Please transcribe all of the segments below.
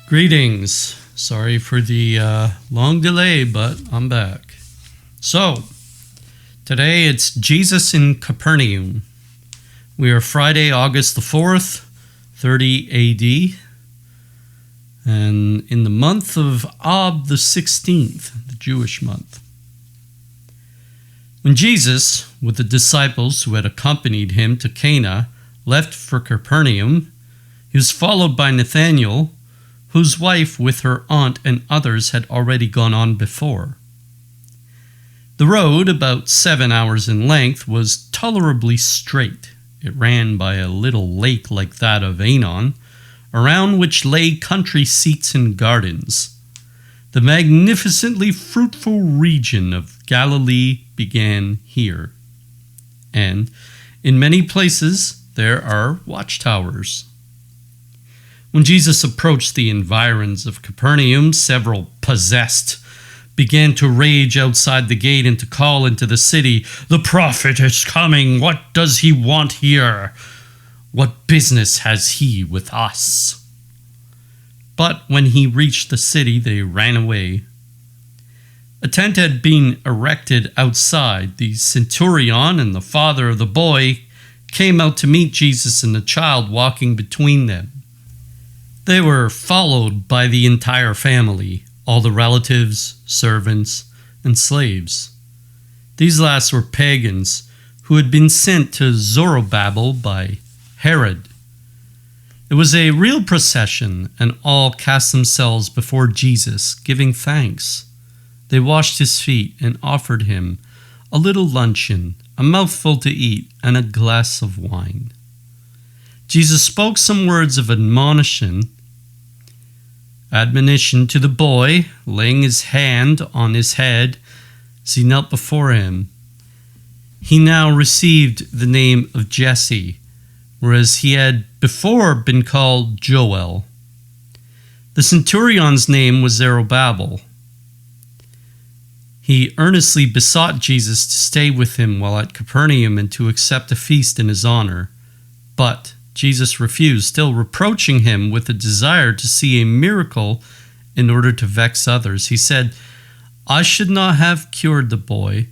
Greetings. Sorry for the long delay, but I'm back. So, today it's Jesus in Capernaum. We are Friday, August the 4th, 30 AD, and in the month of Ab the 16th, the Jewish month. When Jesus, with the disciples who had accompanied him to Cana, left for Capernaum, he was followed by Nathanael, whose wife with her aunt and others had already gone on before. The road, about 7 hours in length, was tolerably straight. It ran by a little lake like that of Aenon, around which lay country seats and gardens. The magnificently fruitful region of Galilee began here, and in many places there are watchtowers. When Jesus approached the environs of Capernaum, several possessed began to rage outside the gate and to call into the city, "The prophet is coming! What does he want here? What business has he with us?" But when he reached the city, they ran away. A tent had been erected outside. The centurion and the father of the boy came out to meet Jesus and the child walking between them. They were followed by the entire family, all the relatives, servants, and slaves. These last were pagans who had been sent to Zorobabel by Herod. It was a real procession, and all cast themselves before Jesus, giving thanks. They washed his feet and offered him a little luncheon, a mouthful to eat, and a glass of wine. Jesus spoke some words of admonition to the boy, laying his hand on his head as he knelt before him. He now received the name of Jesse, whereas he had before been called Joel. The centurion's name was Zorobabel. He earnestly besought Jesus to stay with him while at Capernaum and to accept a feast in his honor. But Jesus refused, still reproaching him with a desire to see a miracle in order to vex others. He said, "I should not have cured the boy,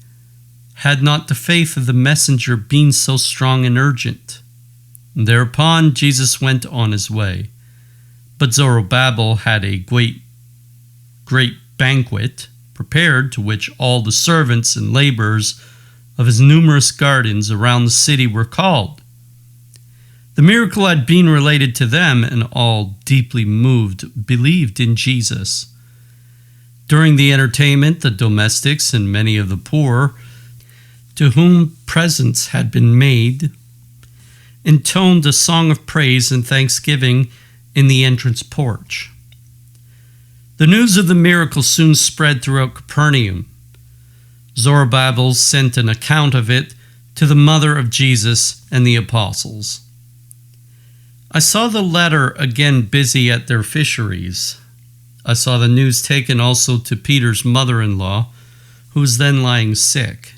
had not the faith of the messenger been so strong and urgent." And thereupon Jesus went on his way. But Zorobabel had a great banquet prepared, to which all the servants and laborers of his numerous gardens around the city were called. The miracle had been related to them, and all, deeply moved, believed in Jesus. During the entertainment, the domestics and many of the poor, to whom presents had been made, intoned a song of praise and thanksgiving in the entrance porch. The news of the miracle soon spread throughout Capernaum. Zorobabel sent an account of it to the mother of Jesus and the apostles. I saw the latter again busy at their fisheries. I saw the news taken also to Peter's mother-in-law, who was then lying sick.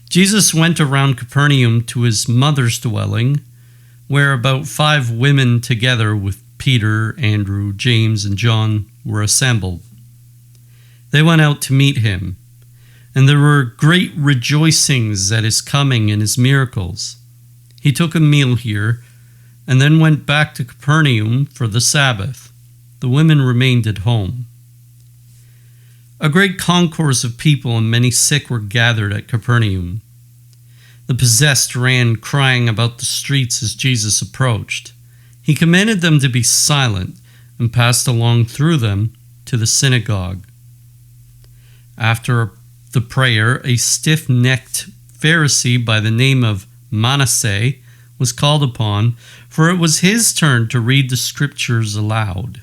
Jesus went around Capernaum to his mother's dwelling, where about 5 women together with Peter, Andrew, James, and John were assembled. They went out to meet him, and there were great rejoicings at his coming and his miracles. He took a meal here, and then went back to Capernaum for the Sabbath. The women remained at home. A great concourse of people and many sick were gathered at Capernaum. The possessed ran crying about the streets as Jesus approached. He commanded them to be silent and passed along through them to the synagogue. After the prayer, a stiff-necked Pharisee by the name of Manasseh was called upon, for it was his turn to read the scriptures aloud.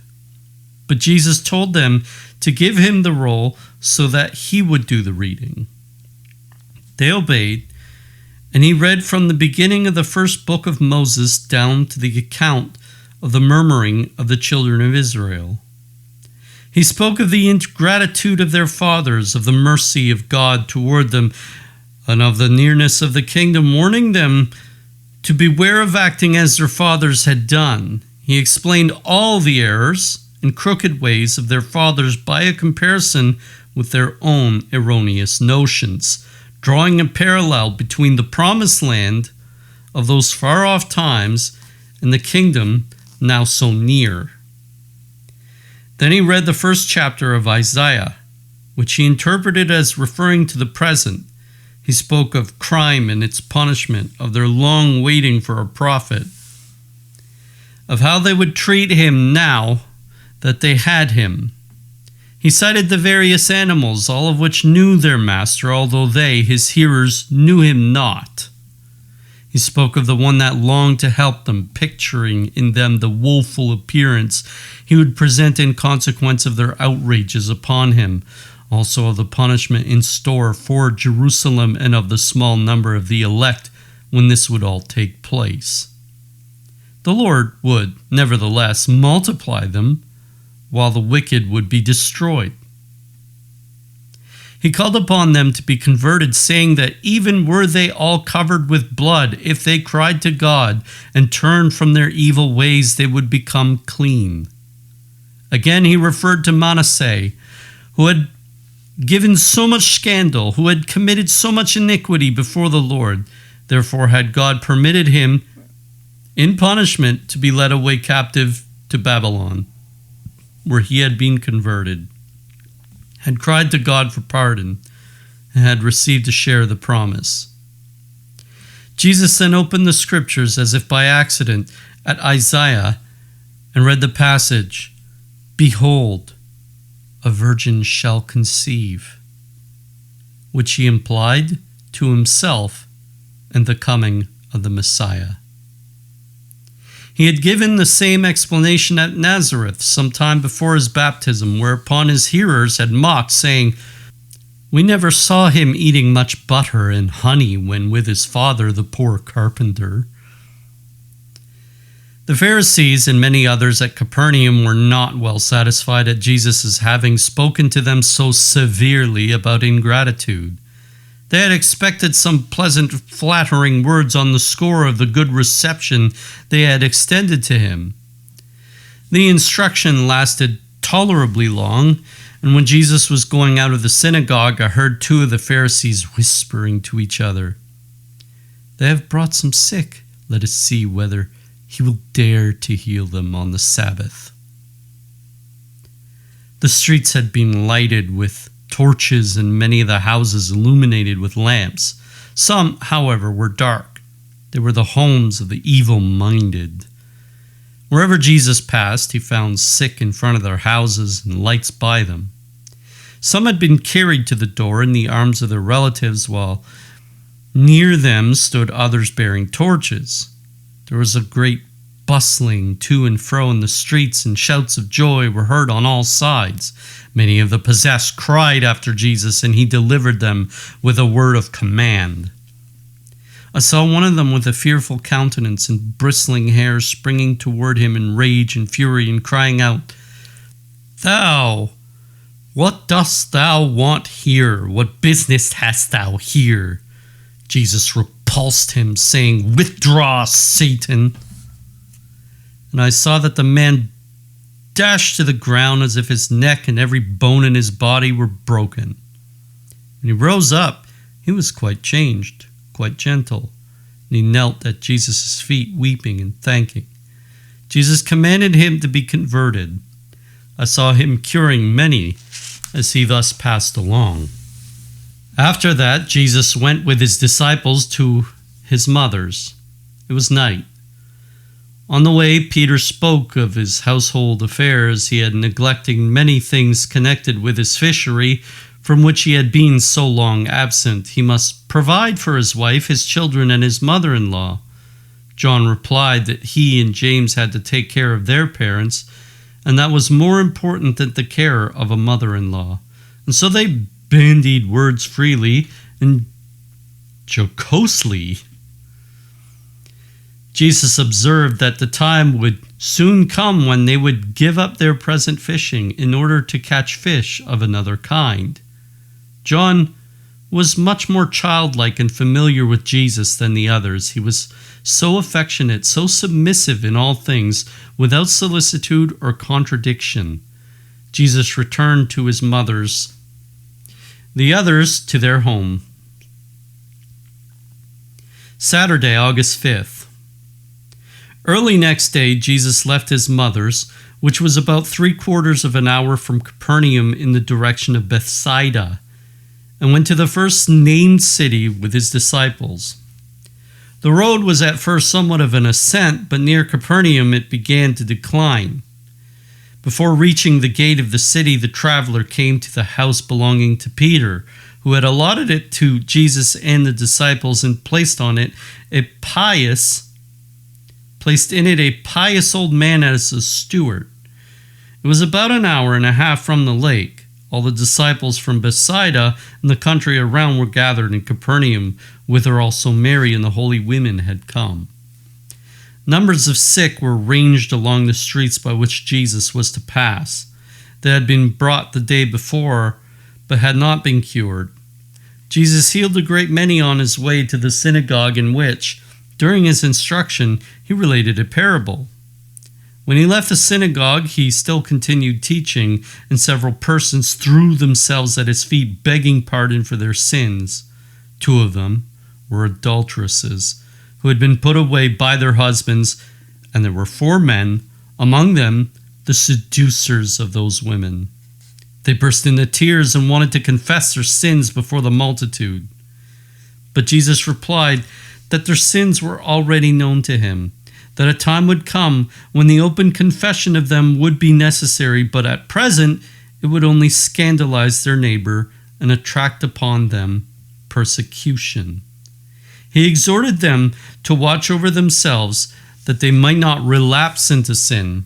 But Jesus told them to give him the roll so that he would do the reading. They obeyed, and he read from the beginning of the first book of Moses down to the account of the murmuring of the children of Israel. He spoke of the ingratitude of their fathers, of the mercy of God toward them, and of the nearness of the kingdom, warning them to beware of acting as their fathers had done. He explained all the errors and crooked ways of their fathers by a comparison with their own erroneous notions, drawing a parallel between the promised land of those far-off times and the kingdom now so near. Then he read the first chapter of Isaiah, which he interpreted as referring to the present. He spoke of crime and its punishment, of their long waiting for a prophet, of how they would treat him now that they had him. He cited the various animals, all of which knew their master, although they, his hearers, knew him not. He spoke of the one that longed to help them, picturing in them the woeful appearance he would present in consequence of their outrages upon him, also of the punishment in store for Jerusalem and of the small number of the elect when this would all take place. The Lord would, nevertheless, multiply them, while the wicked would be destroyed. He called upon them to be converted, saying that even were they all covered with blood, if they cried to God and turned from their evil ways, they would become clean. Again, he referred to Manasseh, who had given so much scandal, who had committed so much iniquity before the Lord. Therefore had God permitted him, in punishment, to be led away captive to Babylon, where he had been converted, had cried to God for pardon, and had received a share of the promise. Jesus then opened the scriptures as if by accident at Isaiah and read the passage, "Behold, a virgin shall conceive," which he implied to himself and the coming of the Messiah. He had given the same explanation at Nazareth some time before his baptism, whereupon his hearers had mocked, saying, "We never saw him eating much butter and honey when with his father, the poor carpenter." The Pharisees and many others at Capernaum were not well satisfied at Jesus' having spoken to them so severely about ingratitude. They had expected some pleasant, flattering words on the score of the good reception they had extended to him. The instruction lasted tolerably long, and when Jesus was going out of the synagogue, I heard two of the Pharisees whispering to each other, "They have brought some sick. Let us see whether he will dare to heal them on the Sabbath." The streets had been lighted with torches and many of the houses illuminated with lamps. Some, however, were dark. They were the homes of the evil-minded. Wherever Jesus passed, he found sick in front of their houses and lights by them. Some had been carried to the door in the arms of their relatives, while near them stood others bearing torches. There was a great bustling to and fro in the streets, and shouts of joy were heard on all sides. Many of the possessed cried after Jesus, and he delivered them with a word of command. I saw one of them with a fearful countenance and bristling hair springing toward him in rage and fury, and crying out, "Thou, what dost thou want here? What business hast thou here?" Jesus repulsed him, saying, "Withdraw, Satan." And I saw that the man dashed to the ground as if his neck and every bone in his body were broken. When he rose up, he was quite changed, quite gentle, and he knelt at Jesus' feet, weeping and thanking. Jesus commanded him to be converted. I saw him curing many as he thus passed along. After that, Jesus went with his disciples to his mother's. It was night. On the way, Peter spoke of his household affairs. He had neglected many things connected with his fishery, from which he had been so long absent. He must provide for his wife, his children, and his mother-in-law. John replied that he and James had to take care of their parents, and that was more important than the care of a mother-in-law. And so they bandied words freely and jocosely. Jesus observed that the time would soon come when they would give up their present fishing in order to catch fish of another kind. John was much more childlike and familiar with Jesus than the others. He was so affectionate, so submissive in all things, without solicitude or contradiction. Jesus returned to his mother's, the others to their home. Saturday, August 5th. Early next day, Jesus left his mother's, which was about 3/4 of an hour from Capernaum in the direction of Bethsaida, and went to the first named city with his disciples. The road was at first somewhat of an ascent, but near Capernaum it began to decline. Before reaching the gate of the city, the traveler came to the house belonging to Peter, who had allotted it to Jesus and the disciples, and placed in it a pious old man as a steward. It was about an hour and a half from the lake. All the disciples from Bethsaida and the country around were gathered in Capernaum, whither also Mary and the holy women had come. Numbers of sick were ranged along the streets by which Jesus was to pass. They had been brought the day before, but had not been cured. Jesus healed a great many on his way to the synagogue, in which, during his instruction, he related a parable. When he left the synagogue, he still continued teaching, and several persons threw themselves at his feet, begging pardon for their sins. 2 of them were adulteresses, who had been put away by their husbands, and there were 4 men, among them the seducers of those women. They burst into tears and wanted to confess their sins before the multitude. But Jesus replied that their sins were already known to him, that a time would come when the open confession of them would be necessary, but at present it would only scandalize their neighbor and attract upon them persecution. He exhorted them to watch over themselves, that they might not relapse into sin.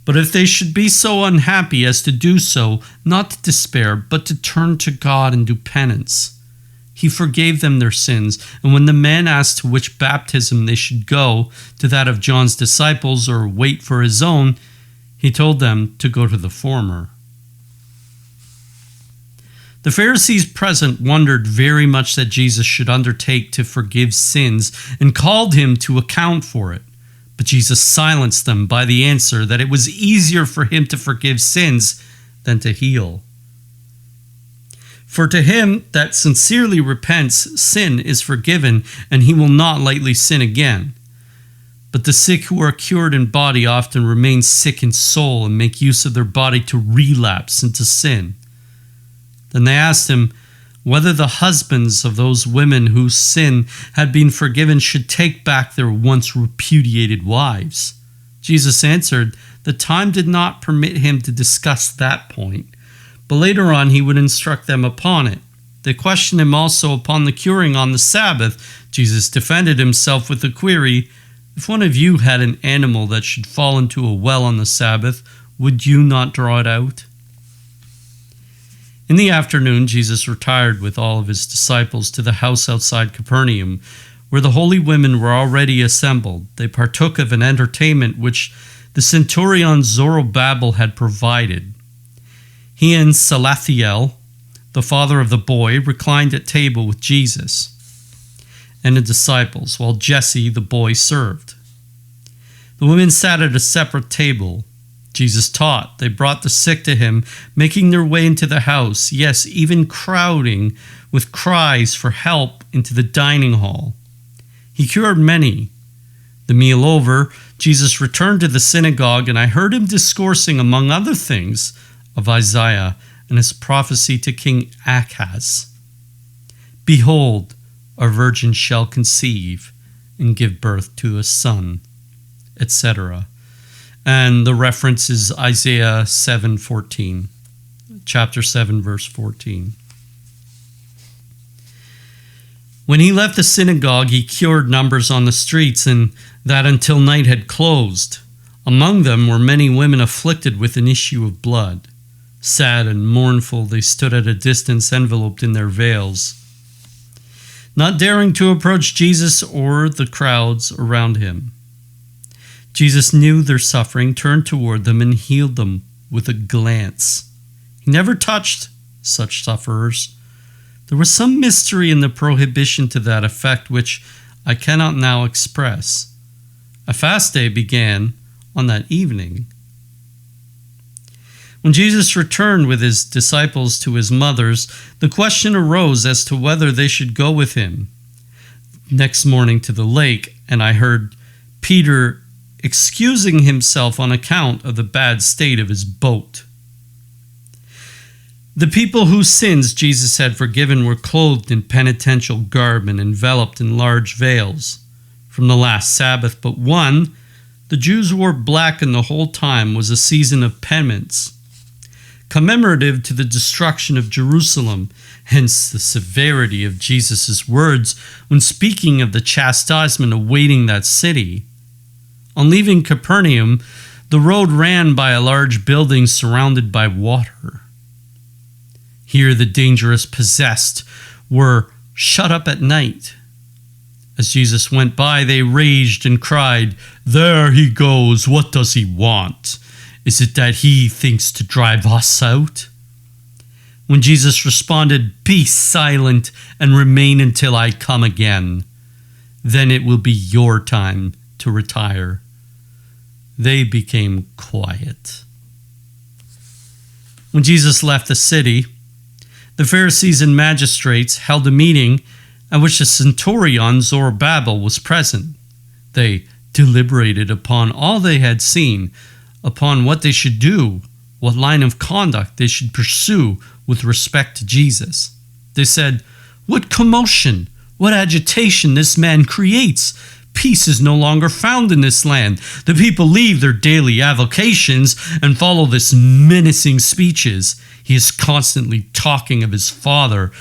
But if they should be so unhappy as to do so, not to despair, but to turn to God and do penance. He forgave them their sins, and when the man asked to which baptism they should go, to that of John's disciples or wait for his own, he told them to go to the former. The Pharisees present wondered very much that Jesus should undertake to forgive sins, and called him to account for it. But Jesus silenced them by the answer that it was easier for him to forgive sins than to heal. For to him that sincerely repents, sin is forgiven, and he will not lightly sin again. But the sick who are cured in body often remain sick in soul, and make use of their body to relapse into sin. Then they asked him whether the husbands of those women whose sin had been forgiven should take back their once repudiated wives. Jesus answered, the time did not permit him to discuss that point, but later on he would instruct them upon it. They questioned him also upon the curing on the Sabbath. Jesus defended himself with the query, if one of you had an animal that should fall into a well on the Sabbath, would you not draw it out? In the afternoon, Jesus retired with all of his disciples to the house outside Capernaum, where the holy women were already assembled. They partook of an entertainment which the centurion Zorobabel had provided. He and Salathiel, the father of the boy, reclined at table with Jesus and the disciples, while Jesse, the boy, served. The women sat at a separate table. Jesus taught. They brought the sick to him, making their way into the house, yes, even crowding with cries for help into the dining hall. He cured many. The meal over, Jesus returned to the synagogue, and I heard him discoursing, among other things, of Isaiah and his prophecy to King Ahaz. Behold, a virgin shall conceive and give birth to a son, etc. And the reference is Isaiah 7:14, chapter 7, verse 14. When he left the synagogue, he cured numbers on the streets, and that until night had closed. Among them were many women afflicted with an issue of blood. Sad and mournful, they stood at a distance, enveloped in their veils, not daring to approach Jesus or the crowds around him. Jesus knew their suffering, turned toward them, and healed them with a glance. He never touched such sufferers. There was some mystery in the prohibition to that effect, which I cannot now express. A fast day began on that evening. When Jesus returned with his disciples to his mother's, the question arose as to whether they should go with him next morning to the lake, and I heard Peter excusing himself on account of the bad state of his boat. The people whose sins Jesus had forgiven were clothed in penitential garb and enveloped in large veils. From the last Sabbath but one, the Jews wore black, and the whole time was a season of penance, commemorative to the destruction of Jerusalem, hence the severity of Jesus' words when speaking of the chastisement awaiting that city. On leaving Capernaum, the road ran by a large building surrounded by water. Here the dangerous possessed were shut up at night. As Jesus went by, they raged and cried, "There he goes! What does he want? Is it that he thinks to drive us out?" When Jesus responded, "Be silent and remain until I come again. Then it will be your time to retire." They became quiet. When Jesus left the city, the Pharisees and magistrates held a meeting at which the centurion Zorobabel was present. They deliberated upon all they had seen, upon what they should do, what line of conduct they should pursue with respect to Jesus. They said, "What commotion, what agitation this man creates! Peace is no longer found in this land. The people leave their daily avocations and follow this menacing speeches. He is constantly talking of his father.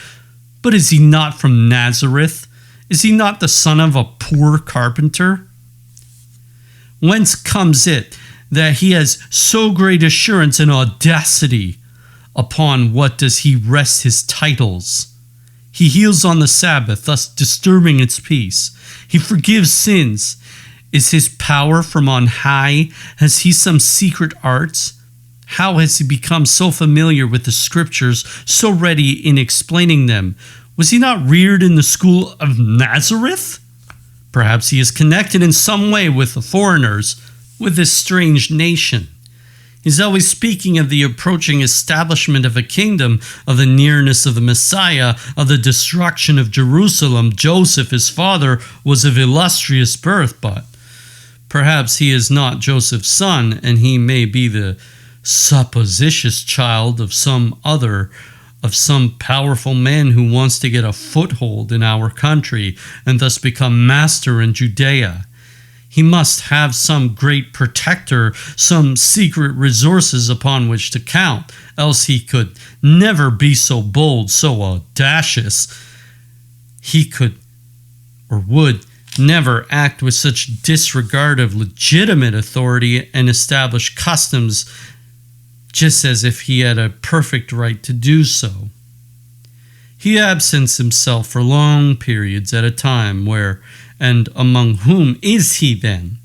But is he not from Nazareth? Is he not the son of a poor carpenter? Whence comes it that he has so great assurance and audacity? Upon what does he rest his titles? He heals on the Sabbath, thus disturbing its peace. He forgives sins. Is his power from on high? Has he some secret arts? How has he become so familiar with the Scriptures, so ready in explaining them? Was he not reared in the school of Nazareth? Perhaps he is connected in some way with the foreigners, with this strange nation. He's always speaking of the approaching establishment of a kingdom, of the nearness of the Messiah, of the destruction of Jerusalem. Joseph, his father, was of illustrious birth, but perhaps he is not Joseph's son, and he may be the supposititious child of some powerful man who wants to get a foothold in our country and thus become master in Judea. He must have some great protector, some secret resources upon which to count, else he could never be so bold, so audacious. He could or would never act with such disregard of legitimate authority and established customs, just as if he had a perfect right to do so. He absents himself for long periods at a time. Where and among whom is he then?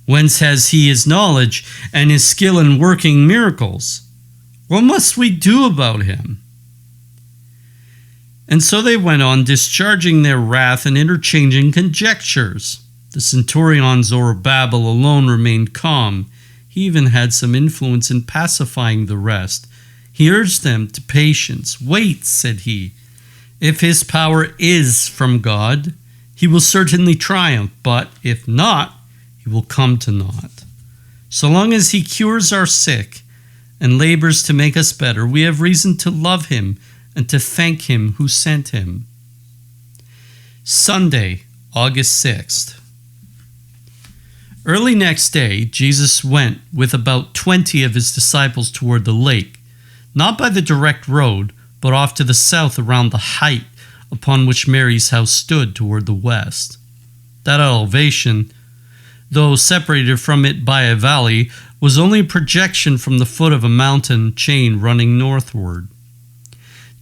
Whence has he his knowledge and his skill in working miracles? What must we do about him? And so they went on, discharging their wrath and interchanging conjectures. The centurion Zorobabel alone remained calm. He even had some influence in pacifying the rest. He urged them to patience. "Wait," said he. "If his power is from God, he will certainly triumph, but if not, he will come to naught. So long as he cures our sick and labors to make us better, we have reason to love him and to thank him who sent him." Sunday, August 6th. Early next day, Jesus went with about 20 of his disciples toward the lake, not by the direct road, but off to the south around the height upon which Mary's house stood toward the west. That elevation, though separated from it by a valley, was only a projection from the foot of a mountain chain running northward.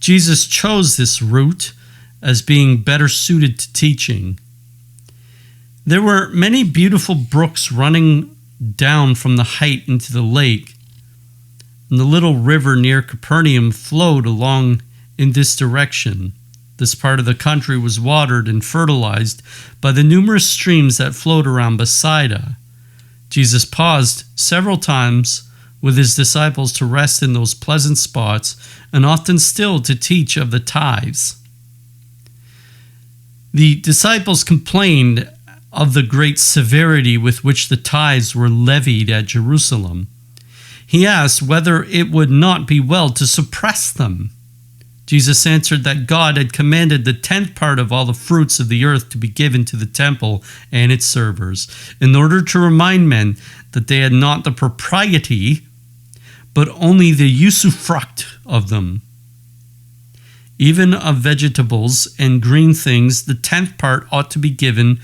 Jesus chose this route as being better suited to teaching. There were many beautiful brooks running down from the height into the lake, and the little river near Capernaum flowed along in this direction. This part of the country was watered and fertilized by the numerous streams that flowed around Bethsaida. Jesus paused several times with his disciples to rest in those pleasant spots, and often still to teach of the tithes. The disciples complained of the great severity with which the tithes were levied at Jerusalem. He asked whether it would not be well to suppress them. Jesus answered that God had commanded the 10th part of all the fruits of the earth to be given to the temple and its servers, in order to remind men that they had not the propriety, but only the usufruct of them. Even of vegetables and green things, the 10th part ought to be given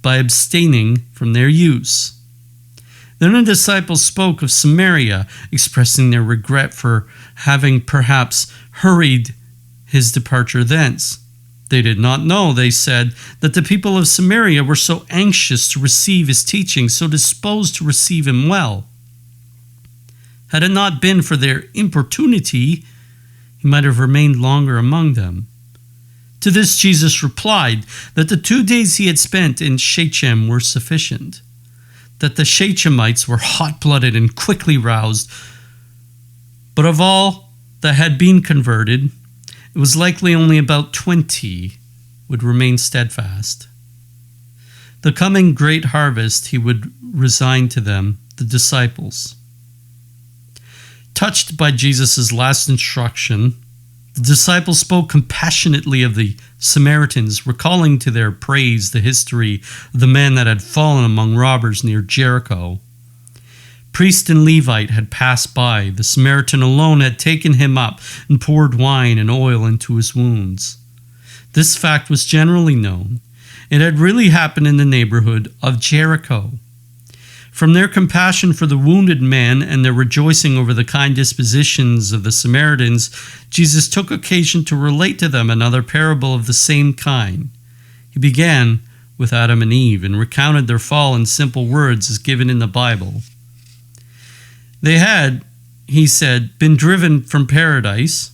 by abstaining from their use. Then the disciples spoke of Samaria, expressing their regret for having perhaps hurried his departure thence. They did not know, they said, that the people of Samaria were so anxious to receive his teaching, so disposed to receive him well. Had it not been for their importunity, he might have remained longer among them. To this Jesus replied that the 2 days he had spent in Shechem were sufficient, that the Shechemites were hot-blooded and quickly roused, but of all that had been converted, it was likely only about 20 would remain steadfast. The coming great harvest he would resign to them, the disciples. Touched by Jesus' last instruction, the disciples spoke compassionately of the Samaritans, recalling to their praise the history of the man that had fallen among robbers near Jericho. Priest and Levite had passed by. The Samaritan alone had taken him up and poured wine and oil into his wounds. This fact was generally known. It had really happened in the neighborhood of Jericho. From their compassion for the wounded man and their rejoicing over the kind dispositions of the Samaritans, Jesus took occasion to relate to them another parable of the same kind. He began with Adam and Eve and recounted their fall in simple words as given in the Bible. They had, he said, been driven from paradise,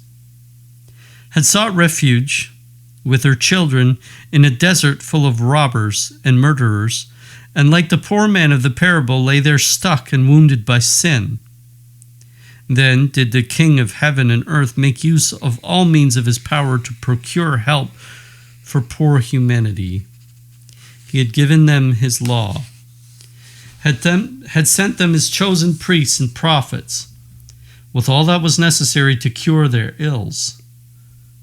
had sought refuge with their children in a desert full of robbers and murderers, and like the poor man of the parable lay there stuck and wounded by sin. Then did the King of heaven and earth make use of all means of his power to procure help for poor humanity. He had given them his law, had sent them his chosen priests and prophets, with all that was necessary to cure their ills.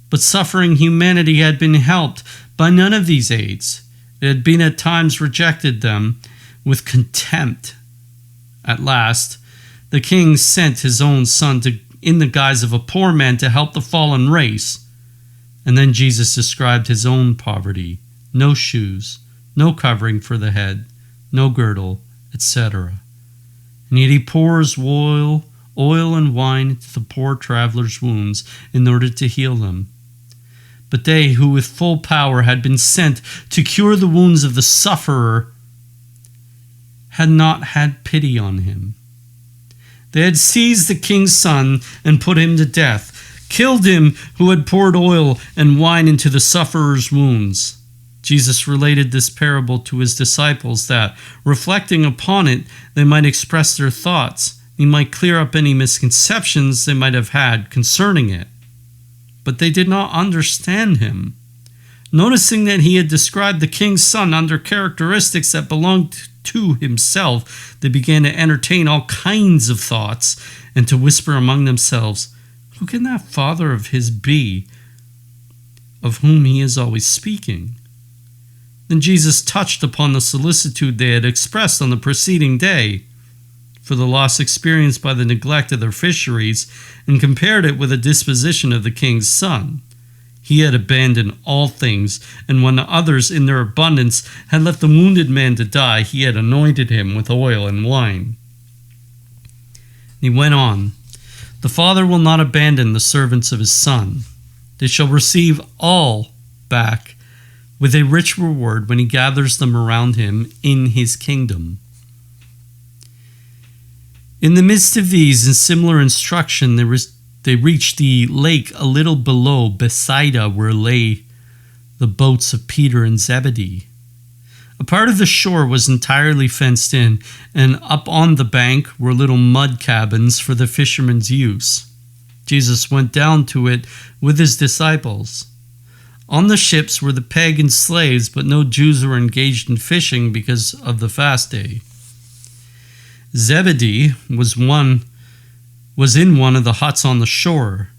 But suffering humanity had been helped by none of these aids. It had been at times rejected them with contempt. At last, the king sent his own son in the guise of a poor man to help the fallen race. And then Jesus described his own poverty: no shoes, no covering for the head, no girdle, etc. And yet he pours oil and wine into the poor traveler's wounds in order to heal them. But they who with full power had been sent to cure the wounds of the sufferer had not had pity on him. They had seized the king's son and put him to death, killed him who had poured oil and wine into the sufferer's wounds. Jesus related this parable to his disciples that, reflecting upon it, they might express their thoughts. He might clear up any misconceptions they might have had concerning it. But they did not understand him. Noticing that he had described the king's son under characteristics that belonged to himself, they began to entertain all kinds of thoughts and to whisper among themselves, "Who can that father of his be, of whom he is always speaking?" Then Jesus touched upon the solicitude they had expressed on the preceding day for the loss experienced by the neglect of their fisheries, and compared it with the disposition of the king's son. He had abandoned all things, and when the others in their abundance had left the wounded man to die, he had anointed him with oil and wine. He went on, "The Father will not abandon the servants of his Son. They shall receive all back with a rich reward when he gathers them around him in his kingdom." In the midst of these and similar instruction, they reached the lake a little below Bethsaida, where lay the boats of Peter and Zebedee. A part of the shore was entirely fenced in, and up on the bank were little mud cabins for the fishermen's use. Jesus went down to it with his disciples. On the ships were the pagan slaves, but no Jews were engaged in fishing because of the fast day. Zebedee was in one of the huts on the shore.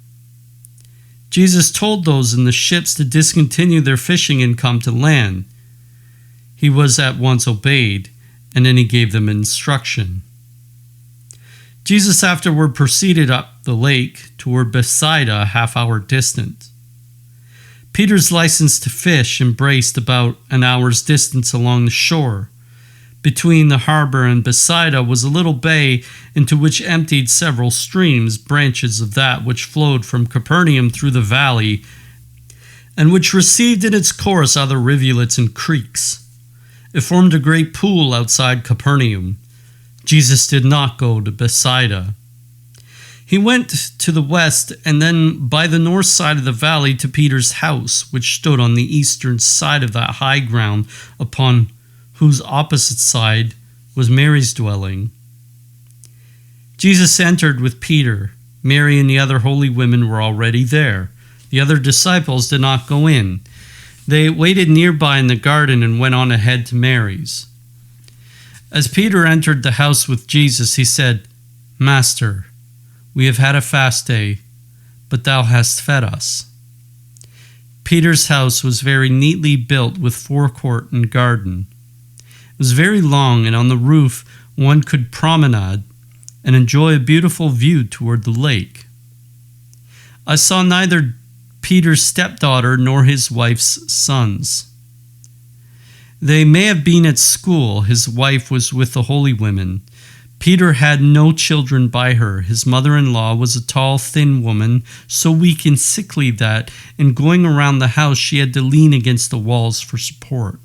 Jesus told those in the ships to discontinue their fishing and come to land. He was at once obeyed, and then he gave them instruction. Jesus afterward proceeded up the lake toward Bethsaida, a half-hour distant. Peter's license to fish embraced about an hour's distance along the shore. Between the harbor and Bethsaida was a little bay into which emptied several streams, branches of that which flowed from Capernaum through the valley, and which received in its course other rivulets and creeks. It formed a great pool outside Capernaum. Jesus did not go to Bethsaida. He went to the west and then by the north side of the valley to Peter's house, which stood on the eastern side of that high ground, upon whose opposite side was Mary's dwelling. Jesus entered with Peter. Mary and the other holy women were already there. The other disciples did not go in. They waited nearby in the garden and went on ahead to Mary's. As Peter entered the house with Jesus, he said, "Master, we have had a fast day, but thou hast fed us." Peter's house was very neatly built with forecourt and garden. It was very long, and on the roof one could promenade and enjoy a beautiful view toward the lake. I saw neither Peter's stepdaughter nor his wife's sons. They may have been at school. His wife was with the holy women. Peter had no children by her. His mother-in-law was a tall, thin woman, so weak and sickly that, in going around the house, she had to lean against the walls for support.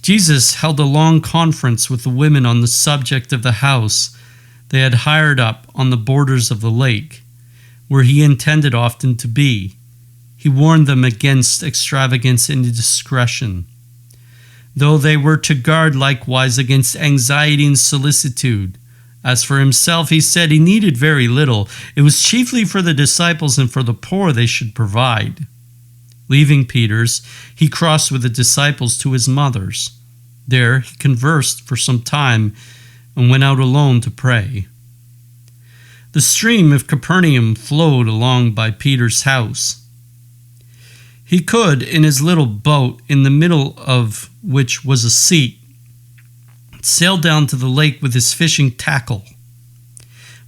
Jesus held a long conference with the women on the subject of the house they had hired up on the borders of the lake, where he intended often to be. He warned them against extravagance and indiscretion, though they were to guard likewise against anxiety and solicitude. As for himself, he said he needed very little. It was chiefly for the disciples and for the poor they should provide. Leaving Peter's, he crossed with the disciples to his mother's. There he conversed for some time and went out alone to pray. The stream of Capernaum flowed along by Peter's house. He could, in his little boat, in the middle of which was a seat, sail down to the lake with his fishing tackle.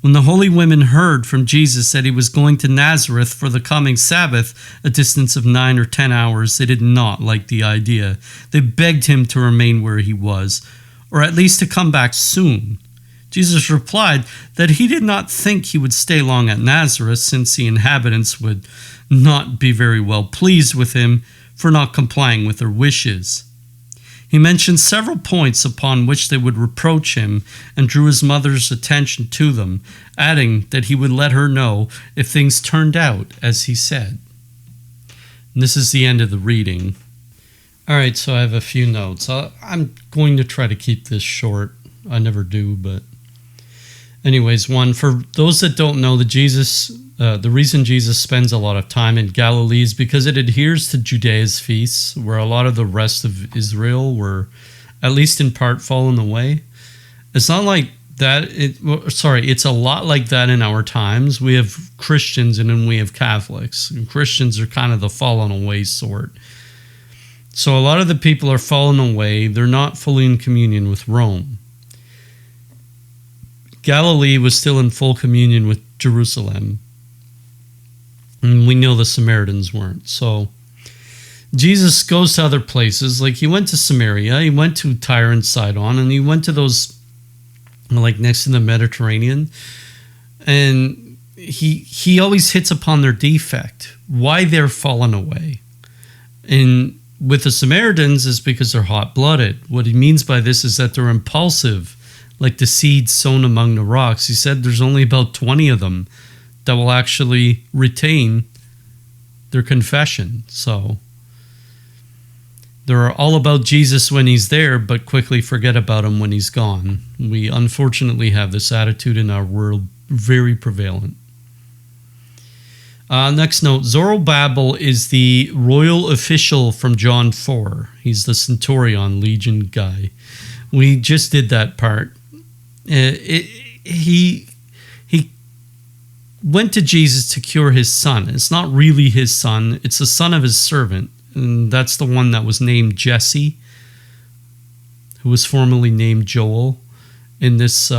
When the holy women heard from Jesus that he was going to Nazareth for the coming Sabbath, a distance of 9 or 10 hours, they did not like the idea. They begged him to remain where he was, or at least to come back soon. Jesus replied that he did not think he would stay long at Nazareth, since the inhabitants would not be very well pleased with him for not complying with their wishes. He mentioned several points upon which they would reproach him and drew his mother's attention to them, adding that he would let her know if things turned out as he said. And this is the end of the reading. All right, so I have a few notes. I'm going to try to keep this short. I never do, but anyways, one, for those that don't know, the reason Jesus spends a lot of time in Galilee is because it adheres to Judea's feasts, where a lot of the rest of Israel were, at least in part, fallen away. It's not like that. It's a lot like that in our times. We have Christians and then we have Catholics. And Christians are kind of the fallen away sort. So a lot of the people are fallen away. They're not fully in communion with Rome. Galilee was still in full communion with Jerusalem. And we know the Samaritans weren't. So Jesus goes to other places. Like he went to Samaria, he went to Tyre and Sidon, and he went to those like next to the Mediterranean. And he always hits upon their defect, why they're fallen away. And with the Samaritans is because they're hot-blooded. What he means by this is that they're impulsive, like the seeds sown among the rocks. He said there's only about 20 of them that will actually retain their confession. So They're all about Jesus when he's there, but quickly forget about him when he's gone. We unfortunately have this attitude in our world very prevalent. Next note, Zorobabel is the royal official from John 4. He's the centurion, legion guy. We just did that part. He went to Jesus to cure his son. It's not really his son. It's the son of his servant. And that's the one that was named Jesse, who was formerly named Joel in this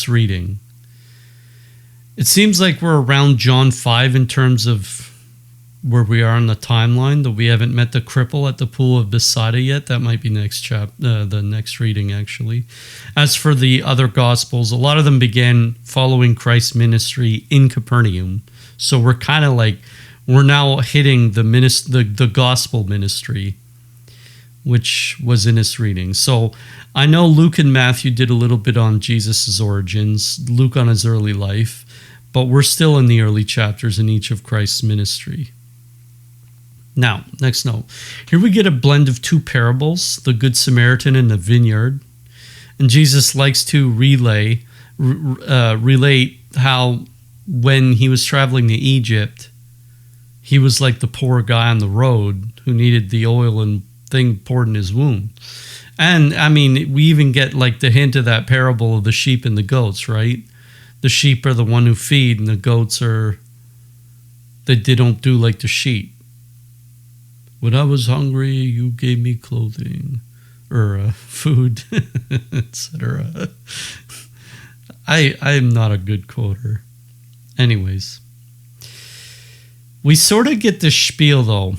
reading. It seems like we're around John 5 in terms of where we are on the timeline, that we haven't met the cripple at the pool of Bethsaida yet. That might be the next reading, actually. As for the other Gospels, a lot of them began following Christ's ministry in Capernaum. So we're kind of like, we're now hitting the gospel ministry, which was in this reading. So I know Luke and Matthew did a little bit on Jesus' origins, Luke on his early life, but we're still in the early chapters in each of Christ's ministry. Now, next note. Here we get a blend of two parables, the Good Samaritan and the vineyard. And Jesus likes to relate how when he was traveling to Egypt, he was like the poor guy on the road who needed the oil and thing poured in his wound. And, I mean, we even get like the hint of that parable of the sheep and the goats, right? The sheep are the one who feed, and the goats are, they don't do like the sheep. When I was hungry, you gave me clothing or food, etc. I'm not a good quoter. Anyways, we sort of get the spiel, though.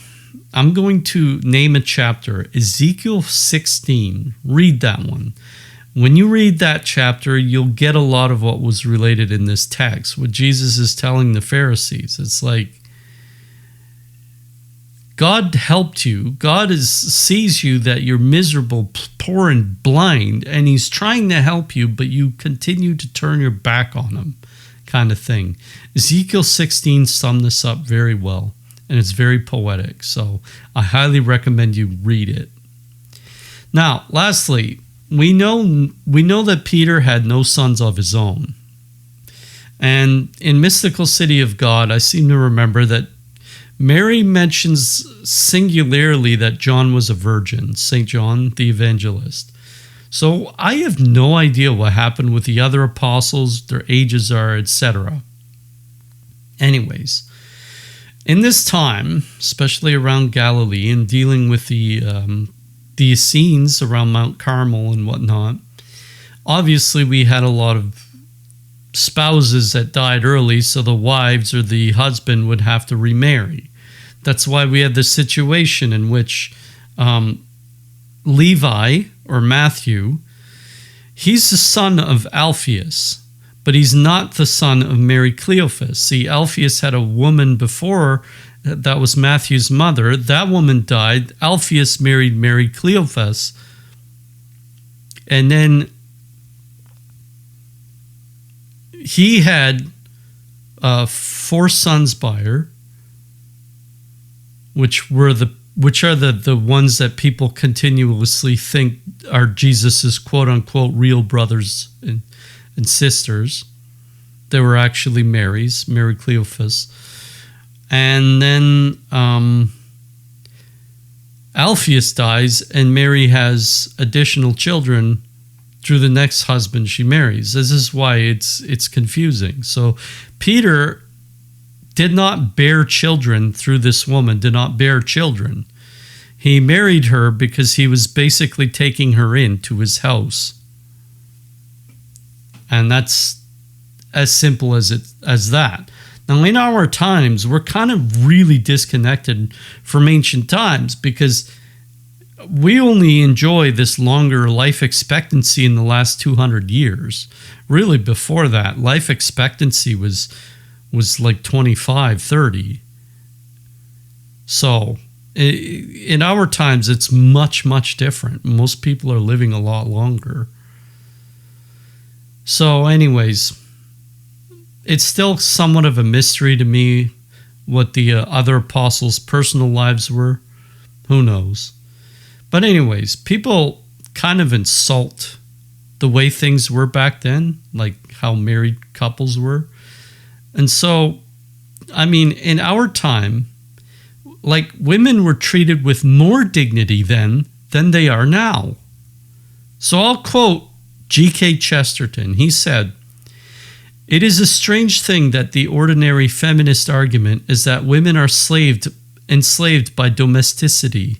I'm going to name a chapter, Ezekiel 16. Read that one. When you read that chapter, you'll get a lot of what was related in this text, what Jesus is telling the Pharisees. It's like, God helped you. God sees you that you're miserable, poor, and blind, and he's trying to help you, but you continue to turn your back on him, kind of thing. Ezekiel 16 summed this up very well, and it's very poetic, so I highly recommend you read it. Now, lastly, we know that Peter had no sons of his own. And in Mystical City of God, I seem to remember that Mary mentions singularly that John was a virgin, St. John the Evangelist. So I have no idea what happened with the other apostles, their ages are, etc. Anyways, in this time, especially around Galilee and dealing with the Essenes around Mount Carmel and whatnot, obviously we had a lot of spouses that died early, so the wives or the husband would have to remarry. That's why we had this situation in which Levi, or Matthew, he's the son of Alphaeus, but he's not the son of Mary Cleophas. See, Alphaeus had a woman before that was Matthew's mother. That woman died. Alphaeus married Mary Cleophas, and then he had 4 sons by her, which are the ones that people continuously think are Jesus's quote unquote real brothers and sisters. They were actually Mary's, Mary Cleophas. And then Alphaeus dies, and Mary has additional children through the next husband she marries. This is why it's confusing. So Peter did not bear children through this woman, did not bear children. He married her because he was basically taking her into his house. And that's as simple as that. Now, in our times, we're kind of really disconnected from ancient times because we only enjoy this longer life expectancy in the last 200 years. Really, before that, life expectancy was like 25, 30. So, in our times, it's much, much different. Most people are living a lot longer. So, anyways, it's still somewhat of a mystery to me what the other apostles' personal lives were. Who knows? But anyways, people kind of insult the way things were back then, like how married couples were. And so, I mean, in our time, like women were treated with more dignity then than they are now. So I'll quote G.K. Chesterton. He said, "It is a strange thing that the ordinary feminist argument is that women are enslaved by domesticity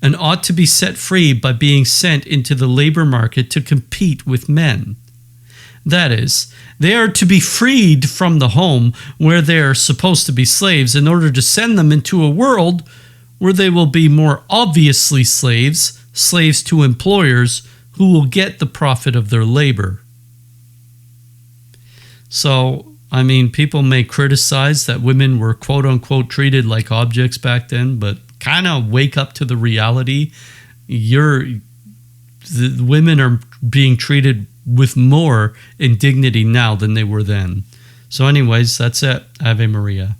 and ought to be set free by being sent into the labor market to compete with men. That is, they are to be freed from the home where they are supposed to be slaves in order to send them into a world where they will be more obviously slaves to employers who will get the profit of their labor." So, I mean, people may criticize that women were quote unquote treated like objects back then, but kind of wake up to the reality. The women are being treated with more indignity now than they were then. So anyways, that's it. Ave Maria.